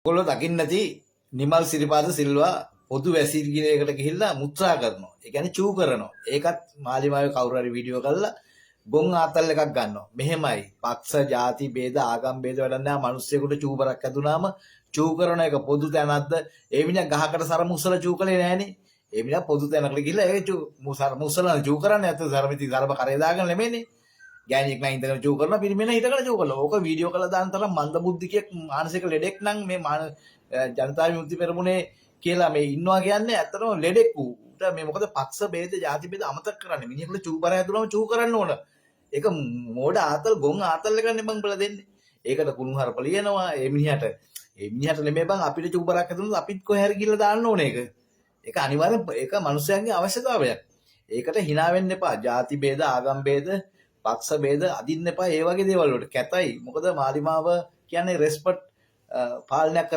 ඔයගොල්ලෝ දකින්න නැති නිමල් සිරිපාද සිල්වා පොදු වැසිකිළියකට ගිහිල්ලා මුත්‍රා කරනවා. ඒ කියන්නේ චූ කරනවා. ඒකත් මාලිමාවේ කවුරු හරි වීඩියෝ කරලා ගොන් ආතල් එකක් ගන්නවා. මෙහෙමයි. පක්ෂ, ಜಾති ભેද, ආගම් ભેද වැඩක් නැහැ. මිනිස්සුෙකුට චූබරක් ඇදුනාම චූ කරන එක පොදු තැනක්ද? ඒ මිනිහා ගහකට සර මුසල චූ කළේ නැහනේ. ඒ මිනිහා පොදු තැනකට ගිහිල්ලා ඒ මුසල චූ කරන්නේ නැත්නම් සරමිති සරබ කරේ දාගෙන නෙමෙයිනේ. ගෑණියෙක් නම් ඉඳගෙන චූ කරනවා පිරිමින හිටගෙන චූ කරනවා. ඕක වීඩියෝ කරලා දාන තරම් මන්ද බුද්ධිකෙක් මානසික ලෙඩෙක් නම් මේ ජනතා විමුක්ති පෙරමුණේ කියලා මේ ඉන්නවා කියන්නේ ඇත්තටම ලෙඩෙක් උට මේ මොකද පක්ෂ ભેද ಜಾති ભેද අමතක කරන්නේ. මිනිහෙකුට චූ බර ඇදුනම චූ කරන්න ඕන. ඒක මෝඩ ආතල් ගොන් ආතල් එකක් නෙමෙයි බං බල දෙන්නේ. ඒකට කුණුහරුප ලියනවා. ඒ මිනිහට නෙමෙයි බං අපිට චූ බරක් ඇදුනොත් අපිත් කොහේ හරි ගිහලා දාන්න ඕනේ ඒක. ඒක අනිවාර්යෙන් ඒක මිනිස්යන්ගේ අවශ්‍යතාවයක්. ඒකට hina වෙන්න එපා. ಜಾති ભેද ආගම් ભેද පක්ෂ ભેද අදින්න එපා. ඒ වගේ දේවල් වලට කැතයි. මොකද මාලිමාව කියන්නේ රෙස්පෙක්ට් පාලනයක්